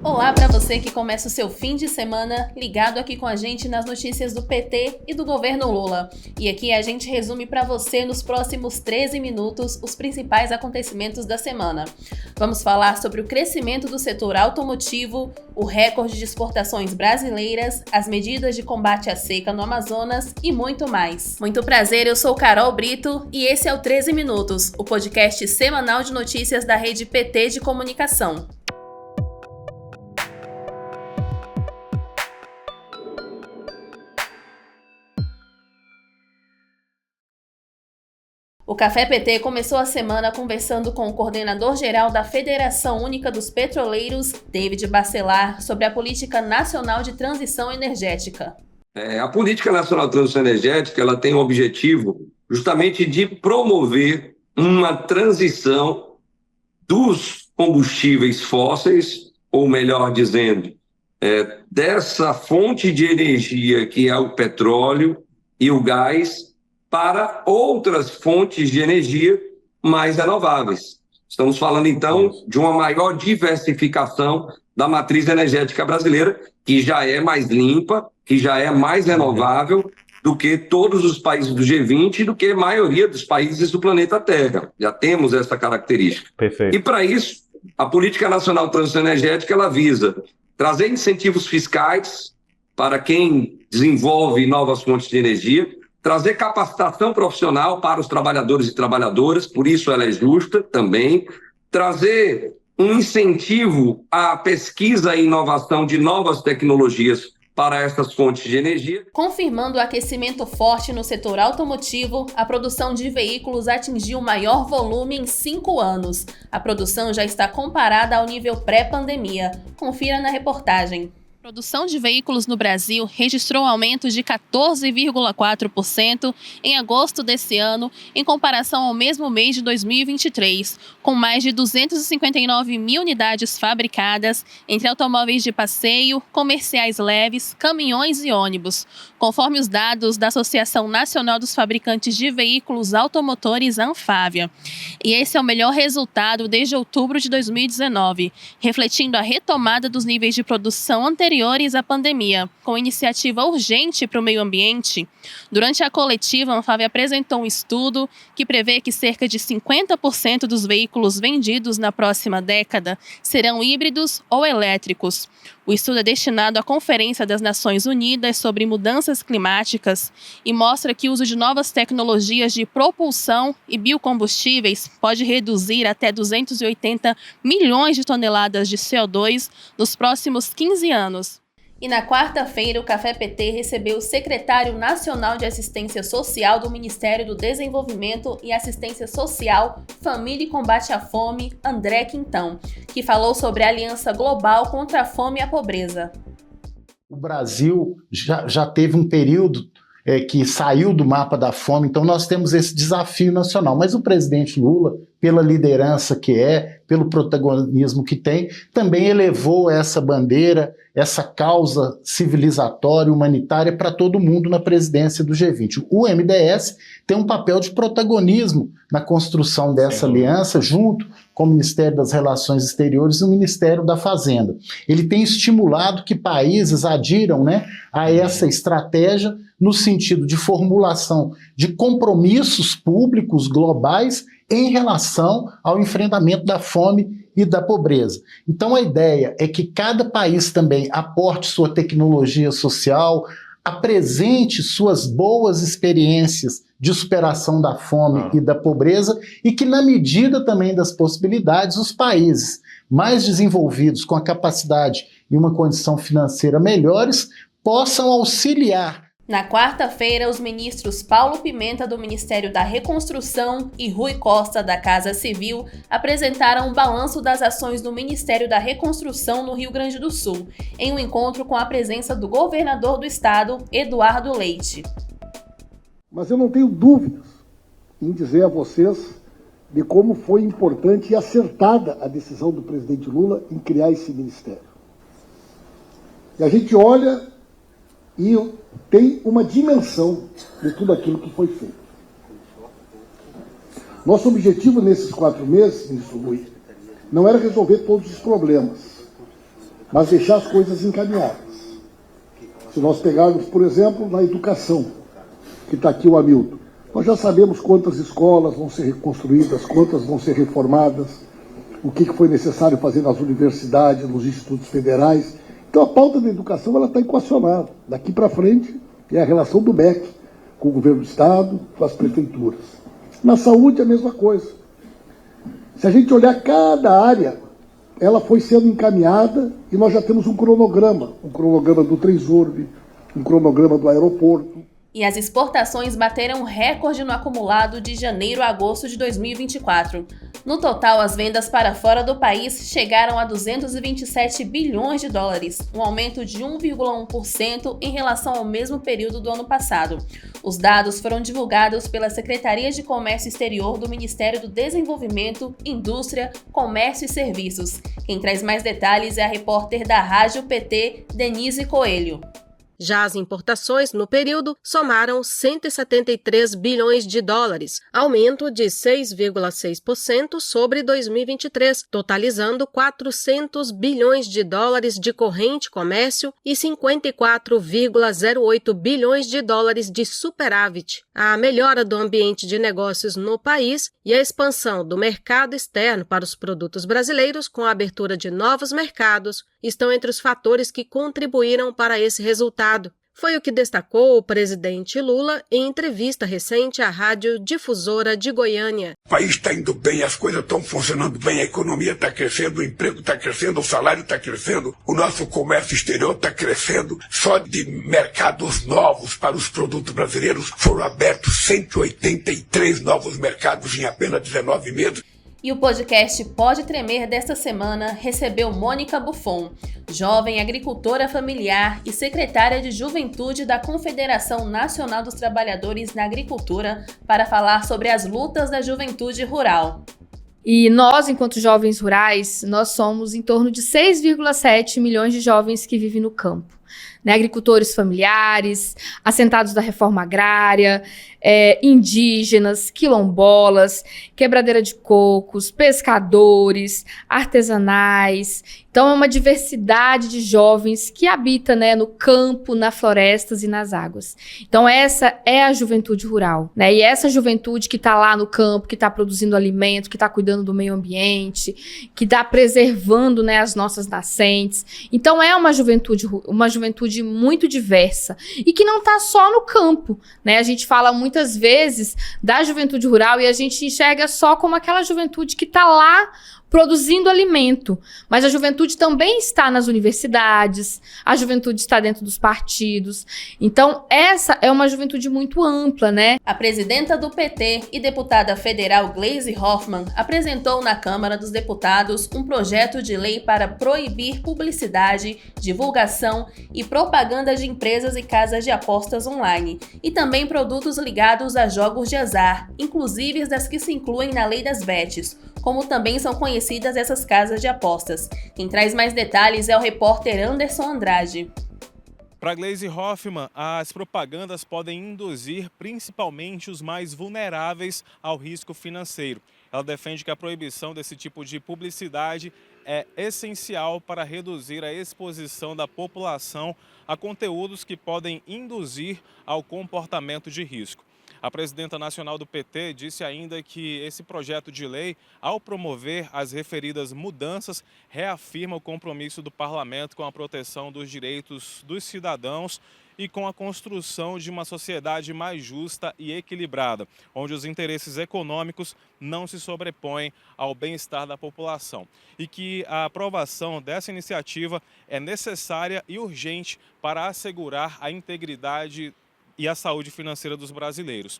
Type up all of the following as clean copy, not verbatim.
Olá para você que começa o seu fim de semana ligado aqui com a gente nas notícias do PT e do governo Lula. E aqui a gente resume para você nos próximos 13 minutos os principais acontecimentos da semana. Vamos falar sobre o crescimento do setor automotivo, o recorde de exportações brasileiras, as medidas de combate à seca no Amazonas e muito mais. Muito prazer, eu sou Carol Brito e esse é o 13 Minutos, o podcast semanal de notícias da rede PT de comunicação. O Café PT começou a semana conversando com o coordenador-geral da Federação Única dos Petroleiros, David Bacelar, sobre a Política Nacional de Transição Energética. A Política Nacional de Transição Energética ela tem o objetivo justamente de promover uma transição dos combustíveis fósseis, ou melhor dizendo, dessa fonte de energia que é o petróleo e o gás, para outras fontes de energia mais renováveis. Estamos falando, então, de uma maior diversificação da matriz energética brasileira, que já é mais limpa, que já é mais renovável do que todos os países do G20 e do que a maioria dos países do planeta Terra. Já temos essa característica. Perfeito. E, para isso, a Política Nacional de Transição Energética ela visa trazer incentivos fiscais para quem desenvolve novas fontes de energia, trazer capacitação profissional para os trabalhadores e trabalhadoras, por isso ela é justa também, trazer um incentivo à pesquisa e inovação de novas tecnologias para essas fontes de energia. Confirmando o aquecimento forte no setor automotivo, a produção de veículos atingiu o maior volume em 5 anos. A produção já está comparada ao nível pré-pandemia. Confira na reportagem. A produção de veículos no Brasil registrou um aumento de 14,4% em agosto desse ano, em comparação ao mesmo mês de 2023, com mais de 259 mil unidades fabricadas entre automóveis de passeio, comerciais leves, caminhões e ônibus, conforme os dados da Associação Nacional dos Fabricantes de Veículos Automotores, ANFAVEA. E esse é o melhor resultado desde outubro de 2019, refletindo a retomada dos níveis de produção anteriores à pandemia. Com iniciativa urgente para o meio ambiente, durante a coletiva, a Anfavea apresentou um estudo que prevê que cerca de 50% dos veículos vendidos na próxima década serão híbridos ou elétricos. O estudo é destinado à Conferência das Nações Unidas sobre Mudanças Climáticas e mostra que o uso de novas tecnologias de propulsão e biocombustíveis pode reduzir até 280 milhões de toneladas de CO2 nos próximos 15 anos. E na quarta-feira, o Café PT recebeu o secretário nacional de Assistência Social do Ministério do Desenvolvimento e Assistência Social, Família e Combate à Fome, André Quintão, que falou sobre a Aliança Global contra a Fome e a Pobreza. O Brasil já teve um período que saiu do mapa da fome, então nós temos esse desafio nacional. Mas o presidente Lula, pela liderança que pelo protagonismo que tem, também elevou essa bandeira, essa causa civilizatória, humanitária para todo mundo na presidência do G20. O MDS tem um papel de protagonismo na construção dessa aliança, junto com o Ministério das Relações Exteriores e o Ministério da Fazenda. Ele tem estimulado que países adiram, a essa estratégia no sentido de formulação de compromissos públicos globais em relação ao enfrentamento da fome e da pobreza. Então a ideia é que cada país também aporte sua tecnologia social, apresente suas boas experiências de superação da fome e da pobreza e que, na medida também das possibilidades, os países mais desenvolvidos, com a capacidade e uma condição financeira melhores, possam auxiliar. Na quarta-feira, os ministros Paulo Pimenta, do Ministério da Reconstrução, e Rui Costa, da Casa Civil, apresentaram um balanço das ações do Ministério da Reconstrução no Rio Grande do Sul, em um encontro com a presença do governador do estado, Eduardo Leite. Mas eu não tenho dúvidas em dizer a vocês de como foi importante e acertada a decisão do presidente Lula em criar esse ministério. E a gente olha e tem uma dimensão de tudo aquilo que foi feito. Nosso objetivo nesses 4 meses, ministro Rui, não era resolver todos os problemas. mas deixar as coisas encaminhadas. Se nós pegarmos, por exemplo, na educação, que está aqui o Hamilton, nós já sabemos quantas escolas vão ser reconstruídas, quantas vão ser reformadas, o que foi necessário fazer nas universidades, nos institutos federais. Então a pauta da educação está equacionada. Daqui para frente é a relação do MEC com o governo do Estado, com as prefeituras. Na saúde a mesma coisa. Se a gente olhar cada área, ela foi sendo encaminhada e nós já temos um cronograma do Transurb, um cronograma do aeroporto. E as exportações bateram recorde no acumulado de janeiro a agosto de 2024. No total, as vendas para fora do país chegaram a 227 bilhões de dólares, um aumento de 1,1% em relação ao mesmo período do ano passado. Os dados foram divulgados pela Secretaria de Comércio Exterior do Ministério do Desenvolvimento, Indústria, Comércio e Serviços. Quem traz mais detalhes é a repórter da Rádio PT, Denise Coelho. Já as importações, no período, somaram 173 bilhões de dólares, aumento de 6,6% sobre 2023, totalizando 400 bilhões de dólares de corrente comércio e 54,08 bilhões de dólares de superávit. A melhora do ambiente de negócios no país e a expansão do mercado externo para os produtos brasileiros com a abertura de novos mercados estão entre os fatores que contribuíram para esse resultado. Foi o que destacou o presidente Lula em entrevista recente à Rádio Difusora de Goiânia. O país está indo bem, as coisas estão funcionando bem, a economia está crescendo, o emprego está crescendo, o salário está crescendo, o nosso comércio exterior está crescendo. Só de mercados novos para os produtos brasileiros foram abertos 183 novos mercados em apenas 19 meses. E o podcast Pode Tremer desta semana recebeu Mônica Buffon, jovem agricultora familiar e secretária de Juventude da Confederação Nacional dos Trabalhadores na Agricultura, para falar sobre as lutas da juventude rural. E nós, enquanto jovens rurais, nós somos em torno de 6,7 milhões de jovens que vivem no campo. Né, agricultores familiares, assentados da reforma agrária, indígenas, quilombolas, quebradeira de cocos, pescadores, artesanais. Então é uma diversidade de jovens que habita, né, no campo, nas florestas e nas águas. Então essa é a juventude rural, né? E essa juventude que está lá no campo, que está produzindo alimento, que está cuidando do meio ambiente, que está preservando, né, as nossas nascentes. Então é uma juventude muito diversa e que não está só no campo, né? A gente fala muitas vezes da juventude rural e a gente enxerga só como aquela juventude que está lá produzindo alimento, mas a juventude também está nas universidades, a juventude está dentro dos partidos. Então, essa é uma juventude muito ampla, né? A presidenta do PT e deputada federal Gleisi Hoffmann apresentou na Câmara dos Deputados um projeto de lei para proibir publicidade, divulgação e propaganda de empresas e casas de apostas online, e também produtos ligados a jogos de azar, inclusive das que se incluem na Lei das Bets, como também são conhecidas essas casas de apostas. Quem traz mais detalhes é o repórter Anderson Andrade. Para Gleisi Hoffmann, as propagandas podem induzir principalmente os mais vulneráveis ao risco financeiro. Ela defende que a proibição desse tipo de publicidade é essencial para reduzir a exposição da população a conteúdos que podem induzir ao comportamento de risco. A presidenta nacional do PT disse ainda que esse projeto de lei, ao promover as referidas mudanças, reafirma o compromisso do parlamento com a proteção dos direitos dos cidadãos e com a construção de uma sociedade mais justa e equilibrada, onde os interesses econômicos não se sobrepõem ao bem-estar da população. E que a aprovação dessa iniciativa é necessária e urgente para assegurar a integridade e a saúde financeira dos brasileiros.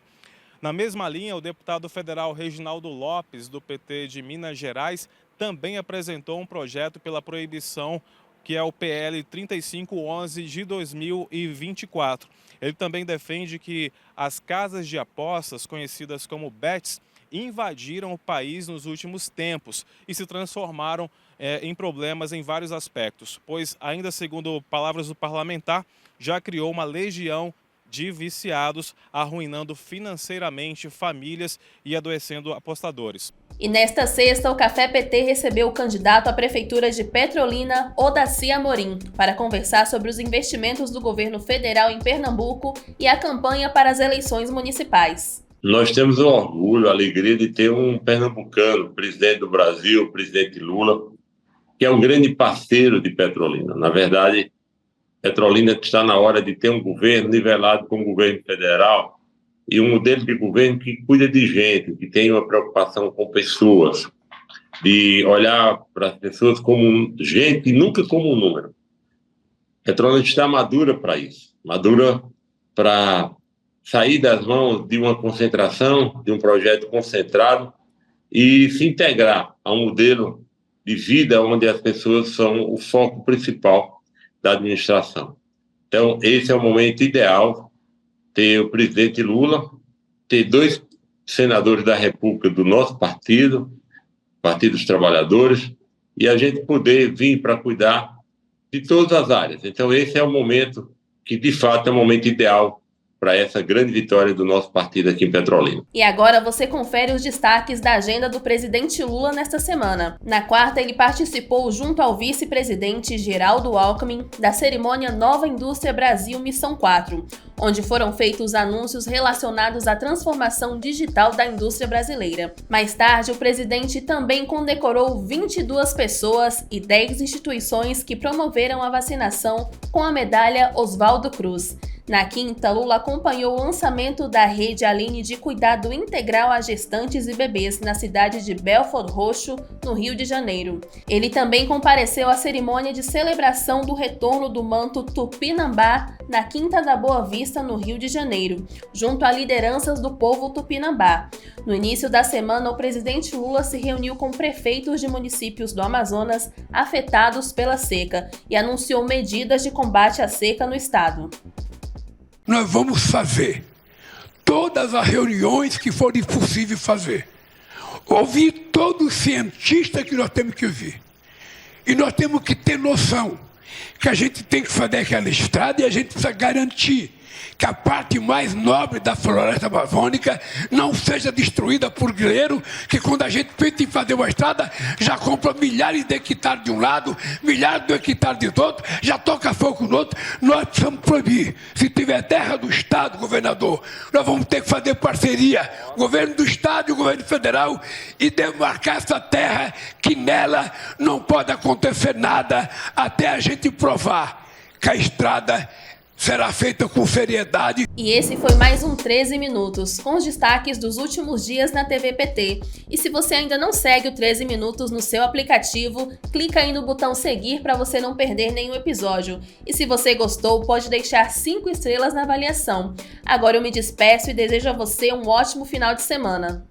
Na mesma linha, o deputado federal Reginaldo Lopes, do PT de Minas Gerais, também apresentou um projeto pela proibição, que é o PL 3511 de 2024. Ele também defende que as casas de apostas, conhecidas como bets, invadiram o país nos últimos tempos e se transformaram em problemas em vários aspectos, pois, ainda segundo palavras do parlamentar, já criou uma legião de viciados, arruinando financeiramente famílias e adoecendo apostadores. E nesta sexta, o Café PT recebeu o candidato à Prefeitura de Petrolina, Odaci Amorim, para conversar sobre os investimentos do governo federal em Pernambuco e a campanha para as eleições municipais. Nós temos o orgulho, a alegria de ter um pernambucano, presidente do Brasil, o presidente Lula, que é um grande parceiro de Petrolina. Na verdade, Petrolina está na hora de ter um governo nivelado com o governo federal e um modelo de governo que cuida de gente, que tem uma preocupação com pessoas, de olhar para as pessoas como gente e nunca como um número. Petrolina está madura para isso, madura para sair das mãos de uma concentração, de um projeto concentrado e se integrar a um modelo de vida onde as pessoas são o foco principal da administração. Então, esse é o momento ideal, ter o presidente Lula, ter 2 senadores da República do nosso partido, Partido dos Trabalhadores, e a gente poder vir para cuidar de todas as áreas. Então, esse é o momento que, de fato, é o momento ideal para essa grande vitória do nosso partido aqui em Petrolina. E agora você confere os destaques da agenda do presidente Lula nesta semana. Na quarta, ele participou junto ao vice-presidente Geraldo Alckmin da cerimônia Nova Indústria Brasil Missão 4, onde foram feitos anúncios relacionados à transformação digital da indústria brasileira. Mais tarde, o presidente também condecorou 22 pessoas e 10 instituições que promoveram a vacinação com a medalha Oswaldo Cruz. Na quinta, Lula acompanhou o lançamento da Rede Aline de Cuidado Integral a Gestantes e Bebês na cidade de Belford Roxo, no Rio de Janeiro. Ele também compareceu à cerimônia de celebração do retorno do manto Tupinambá na Quinta da Boa Vista, no Rio de Janeiro, junto a lideranças do povo Tupinambá. No início da semana, o presidente Lula se reuniu com prefeitos de municípios do Amazonas afetados pela seca e anunciou medidas de combate à seca no estado. Nós vamos fazer todas as reuniões que forem possível fazer. Ouvir todos os cientistas que nós temos que ouvir. E nós temos que ter noção que a gente tem que fazer aquela estrada e a gente precisa garantir que a parte mais nobre da floresta amazônica não seja destruída por grileiro, que quando a gente pensa em fazer uma estrada, já compra milhares de hectares de um lado, milhares de hectares do outro, já toca fogo no outro. Nós precisamos proibir. Se tiver terra do Estado, governador, nós vamos ter que fazer parceria, governo do Estado e o governo federal, e demarcar essa terra, que nela não pode acontecer nada até a gente provar que a estrada será feita com seriedade. E esse foi mais um 13 Minutos, com os destaques dos últimos dias na TV PT. E se você ainda não segue o 13 Minutos no seu aplicativo, clica aí no botão seguir para você não perder nenhum episódio. E se você gostou, pode deixar 5 estrelas na avaliação. Agora eu me despeço e desejo a você um ótimo final de semana.